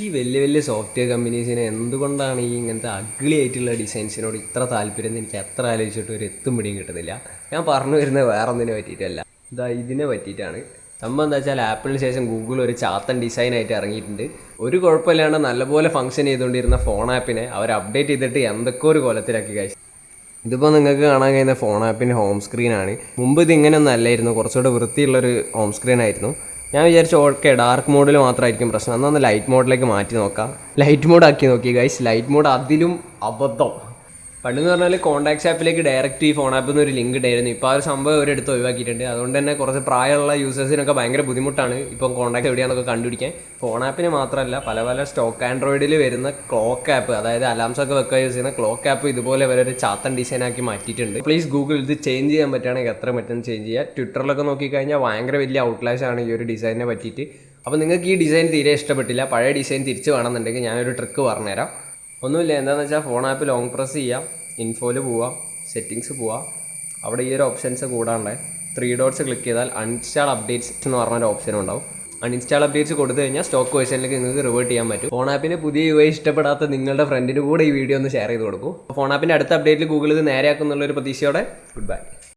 ഈ വലിയ വലിയ സോഫ്റ്റ്വെയർ കമ്പനീസിന് എന്തുകൊണ്ടാണ് ഈ ഇങ്ങനത്തെ അഗ്ലി ആയിട്ടുള്ള ഡിസൈൻസിനോട് ഇത്ര താല്പര്യം എന്ന് എനിക്ക് എത്ര ആലോചിച്ചിട്ട് ഒരു എത്തും പിടിയും കിട്ടുന്നില്ല. ഞാൻ പറഞ്ഞു വരുന്നത് വേറെ ഒന്നിനെ പറ്റിയിട്ടല്ല, ഇതിനെ പറ്റിയിട്ടാണ്. സംഭവം എന്താ വെച്ചാൽ ആപ്പിളിന് ശേഷം ഗൂഗിൾ ഒരു ചാത്തൻ ഡിസൈനായിട്ട് ഇറങ്ങിയിട്ടുണ്ട്. ഒരു കുഴപ്പമില്ലാണ്ട് നല്ലപോലെ ഫംഗ്ഷൻ ചെയ്തുകൊണ്ടിരുന്ന ഫോൺ ആപ്പിനെ അവർ അപ്ഡേറ്റ് ചെയ്തിട്ട് എന്തൊക്കെ ഒരു കോലത്തിലാക്കി കഴിച്ചു. ഇതിപ്പോൾ നിങ്ങൾക്ക് കാണാൻ കഴിയുന്ന ഫോൺ ആപ്പിൻ്റെ ഹോം സ്ക്രീനാണ്. മുമ്പ് ഇത് ഇങ്ങനെയൊന്നും അല്ലായിരുന്നു, കുറച്ചുകൂടെ വൃത്തിയുള്ളൊരു ഹോം സ്ക്രീൻ ആയിരുന്നു. ഞാൻ വിചാരിച്ചു ഓക്കെ ഡാർക്ക് മോഡിൽ മാത്രമായിരിക്കും പ്രശ്നം, എന്നാൽ ലൈറ്റ് മോഡിലേക്ക് മാറ്റി നോക്കാം. ലൈറ്റ് മോഡ് ആക്കി നോക്കി ഗൈസ്, ലൈറ്റ് മോഡ് അതിലും അബദ്ധം. പണ്ടെന്ന് പറഞ്ഞാൽ കോൺടാക്ട്സ് ആപ്പിലേക്ക് ഡയറക്റ്റ് ഈ ഫോൺ ആപ്പിൽ നിന്ന് ഒരു ലിങ്ക് ഇട്ടായിരുന്നു. ഇപ്പോൾ ആ ഒരു സംഭവം ഒരിടത്ത് ഒഴിവാക്കിയിട്ടുണ്ട്. അതുകൊണ്ട് തന്നെ കുറച്ച് പ്രായമുള്ള യൂസേഴ്സിനൊക്കെ ഭയങ്കര ബുദ്ധിമുട്ടാണ് ഇപ്പം കോൺടാക്ട് എവിടെയാണെന്നൊക്കെ കണ്ടുപിടിക്കാൻ. ഫോൺ ആപ്പിന് മാത്രമല്ല, പല പല സ്റ്റോക്ക് ആൻഡ്രോയിഡിൽ വരുന്ന ക്ലോക്ക് ആപ്പ്, അതായത് അലാംസൊക്കെ വെക്കാൻ യൂസ് ചെയ്യുന്ന ക്ലോക്ക് ആപ്പ് ഇതുപോലെ ഒരു ചാത്തൻ ഡിസൈനാക്കി മാറ്റിയിട്ടുണ്ട്. പ്ലീസ് ഗൂഗിൾ ഇത് ചേഞ്ച് ചെയ്യാൻ പറ്റുകയാണെങ്കിൽ എത്ര പറ്റുന്ന ചേഞ്ച് ചെയ്യുക. ട്വിറ്ററിലൊക്കെ നോക്കിക്കഴിഞ്ഞാൽ ഭയങ്കര വലിയ ഔട്ട്ലാഷ് ആണ് ഈ ഒരു ഡിസൈനിനെ പറ്റിയിട്ട്. അപ്പോൾ നിങ്ങൾക്ക് ഈ ഡിസൈൻ തീരെ ഇഷ്ടപ്പെട്ടില്ല, പഴയ ഡിസൈൻ തിരിച്ച് വേണമെന്നുണ്ടെങ്കിൽ ഞാനൊരു ട്രിക്ക് പറഞ്ഞുതരാം. ഒന്നുമില്ല, എന്താണെന്ന് വെച്ചാൽ ഫോൺ ആപ്പ് ലോങ് പ്രസ് ചെയ്യാം, ഇൻഫോയിൽ പോവാം, സെറ്റിങ്സ് പോവാം. അവിടെ ഈ ഒരു ഓപ്ഷൻസ് കൂടാണ്ട് 3 ഡോട്ട്സ് ക്ലിക്ക് ചെയ്താൽ അൺഇൻസ്റ്റാൾ അപ്ഡേറ്റ്സ് എന്ന് പറഞ്ഞൊരു ഓപ്ഷൻ ഉണ്ടാവും. അൺഇൻസ്റ്റാൾ അപ്ഡേറ്റ്സ് കൊടുത്തു കഴിഞ്ഞാൽ സ്റ്റോക്ക് വേർഷനിലേക്ക് നിങ്ങൾക്ക് റിവേർട്ട് ചെയ്യാൻ പറ്റും. ഫോൺ ആപ്പിന് പുതിയ UI ഇഷ്ടപ്പെടാത്ത നിങ്ങളുടെ ഫ്രണ്ടിന് കൂടെ ഈ വീഡിയോ ഒന്ന് ഷെയർ ചെയ്ത് കൊടുക്കും. ഫോൺ ആപ്പിൻ്റെ അടുത്ത അപ്ഡേറ്റിൽ ഗൂഗിൾ ഇത് നേരെയാക്കുന്നുള്ളൊരു പ്രതീക്ഷയോടെ ഗുഡ് ബൈ.